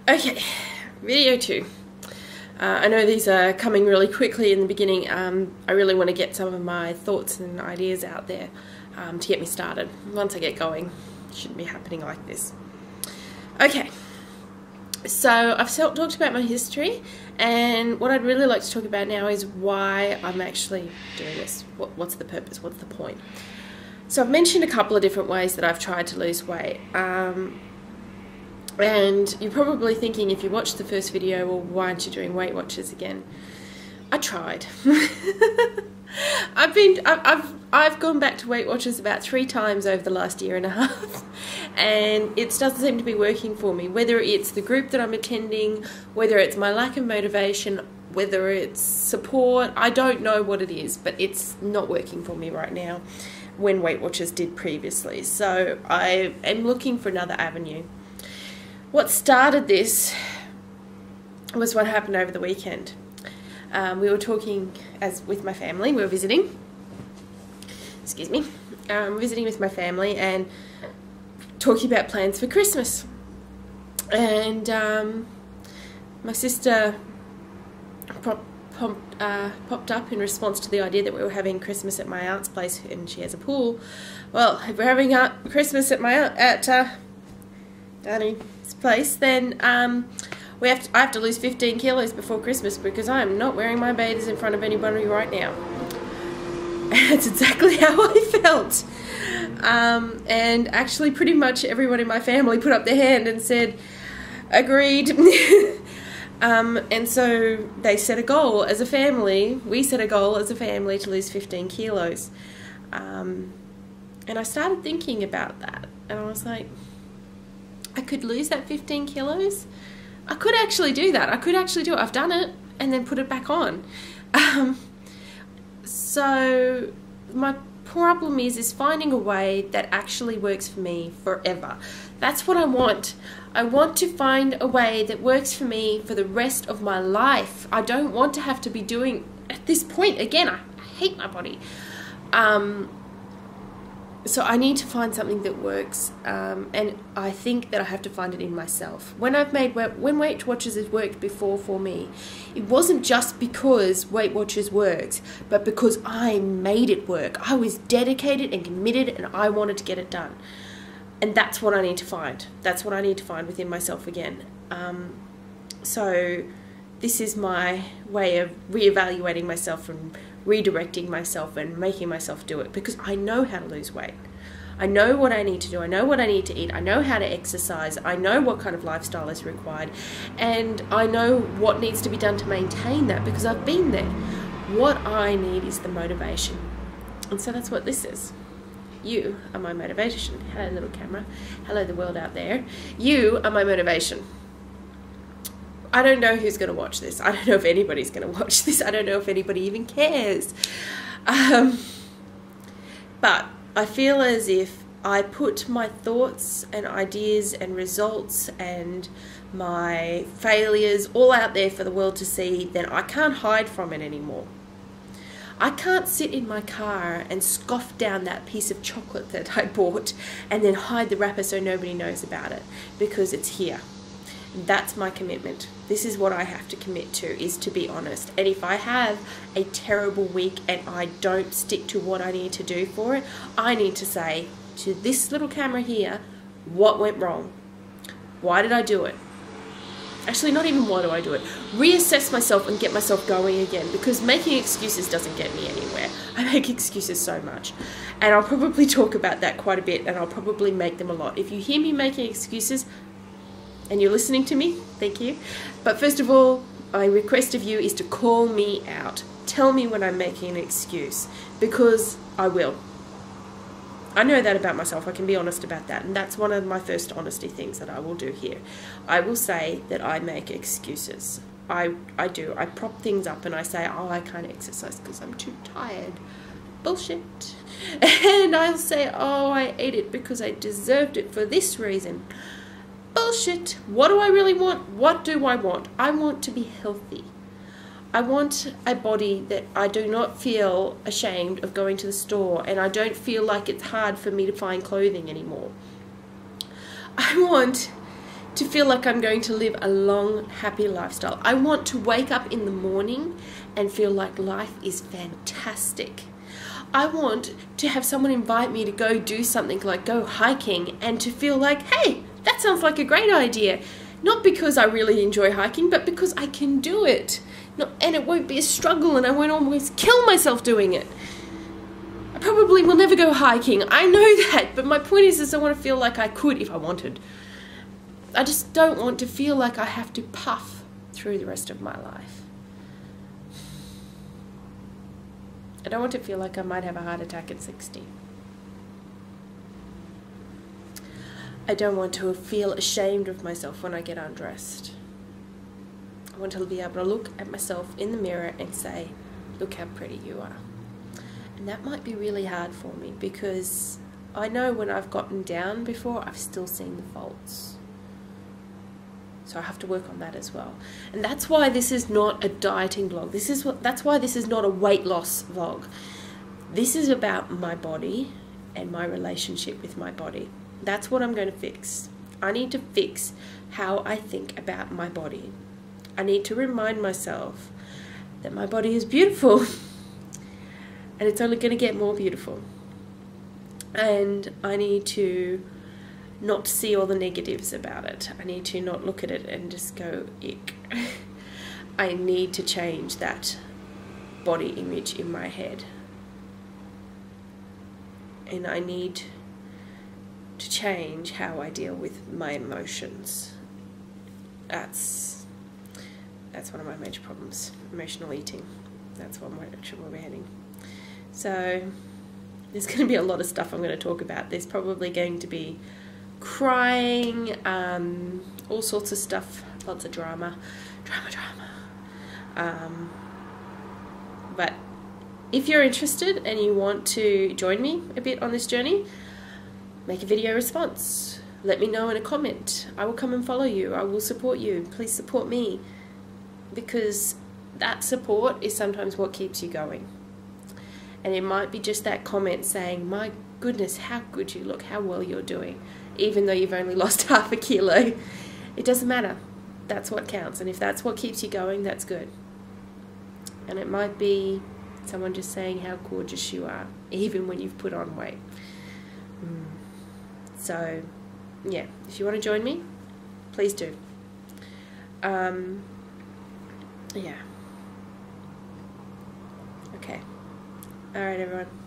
Okay, video 2. I know these are coming really quickly in the beginning. I really want to get some of my thoughts and ideas out there to get me started. Once I get going, it shouldn't be happening like this. Okay, so I've talked about my history, and what I'd really like to talk about now is why I'm actually doing this. What's the purpose? What's the point? So I've mentioned a couple of different ways that I've tried to lose weight. And you're probably thinking, if you watched the first video, well, why aren't you doing Weight Watchers again? I tried. I've gone back to Weight Watchers about 3 times over the last year and a half, and it doesn't seem to be working for me. Whether it's the group that I'm attending, whether it's my lack of motivation, whether it's support, I don't know what it is, but it's not working for me right now when Weight Watchers did previously. So I am looking for another avenue. What started this was what happened over the weekend. We were talking with my family. We were visiting. Excuse me. Visiting with my family and talking about plans for Christmas. And my sister popped up in response to the idea that we were having Christmas at my aunt's place, and she has a pool. Well, if we're having Christmas at my aunt at Danny's place, then I have to lose 15 kilos before Christmas because I am not wearing my bathers in front of anybody right now. And that's exactly how I felt. And actually pretty much everyone in my family put up their hand and said, agreed. And so they set a goal as a family. We set a goal as a family to lose 15 kilos. And I started thinking about that, and I was like, I could lose that 15 kilos. I could actually do that. I could actually do it. I've done it and then put it back on. So my problem is finding a way that actually works for me forever. That's what I want. I want to find a way that works for me for the rest of my life. I don't want to have to be doing, at this point, again, I hate my body. So I need to find something that works, and I think that I have to find it in myself. When Weight Watchers has worked before for me, it wasn't just because Weight Watchers works, but because I made it work. I was dedicated and committed, and I wanted to get it done. And that's what I need to find. That's what I need to find within myself again. So this is my way of reevaluating myself and redirecting myself and making myself do it, because I know how to lose weight. I know what I need to do. I know what I need to eat. I know how to exercise. I know what kind of lifestyle is required, and I know what needs to be done to maintain that because I've been there. What I need is the motivation, and so that's what this is. You are my motivation. Hello, little camera. Hello, the world out there. You are my motivation. I don't know who's going to watch this. I don't know if anybody's going to watch this. I don't know if anybody even cares. But I feel as if I put my thoughts and ideas and results and my failures all out there for the world to see, then I can't hide from it anymore. I can't sit in my car and scoff down that piece of chocolate that I bought and then hide the wrapper so nobody knows about it, because it's here. That's my commitment. This is what I have to commit to, is to be honest. And if I have a terrible week and I don't stick to what I need to do for it, I need to say to this little camera here, what went wrong? Why did I do it? Actually, not even why do I do it. Reassess myself and get myself going again, because making excuses doesn't get me anywhere. I make excuses so much. And I'll probably talk about that quite a bit, and I'll probably make them a lot. If you hear me making excuses, and you're listening to me, thank you. But first of all, my request of you is to call me out. Tell me when I'm making an excuse, because I will. I know that about myself. I can be honest about that. And that's one of my first honesty things that I will do here. I will say that I make excuses. I do. I prop things up and I say, oh, I can't exercise because I'm too tired. Bullshit. And I'll say, oh, I ate it because I deserved it for this reason. Bullshit. What do I really want? What do I want? I want to be healthy. I want a body that I do not feel ashamed of going to the store, and I don't feel like it's hard for me to find clothing anymore. I want to feel like I'm going to live a long, happy lifestyle. I want to wake up in the morning and feel like life is fantastic. I want to have someone invite me to go do something, like go hiking, and to feel like, hey, that sounds like a great idea. Not because I really enjoy hiking, but because I can do it. And it won't be a struggle, and I won't almost kill myself doing it. I probably will never go hiking. I know that, but my point is I want to feel like I could if I wanted. I just don't want to feel like I have to puff through the rest of my life. I don't want to feel like I might have a heart attack at 60. I don't want to feel ashamed of myself when I get undressed. I want to be able to look at myself in the mirror and say, look how pretty you are. And that might be really hard for me, because I know when I've gotten down before, I've still seen the faults. So I have to work on that as well. And that's why this is not a dieting vlog. That's why this is not a weight loss vlog. This is about my body and my relationship with my body. That's what I'm going to fix. I need to fix how I think about my body. I need to remind myself that my body is beautiful and it's only going to get more beautiful. And I need to not see all the negatives about it. I need to not look at it and just go, ick. I need to change that body image in my head. And I need to change how I deal with my emotions. That's one of my major problems, emotional eating. That's what we're heading. So there's going to be a lot of stuff I'm going to talk about. There's probably going to be crying, all sorts of stuff, lots of drama. But if you're interested and you want to join me a bit on this journey, make a video response. Let me know in a comment. I will come and follow you. I will support you. Please support me, because that support is sometimes what keeps you going. And it might be just that comment saying, my goodness, how good you look, how well you're doing, even though you've only lost half a kilo. It doesn't matter. That's what counts. And if that's what keeps you going, that's good. And it might be someone just saying how gorgeous you are, even when you've put on weight. So, yeah, if you want to join me, please do. Yeah. Okay. All right, everyone.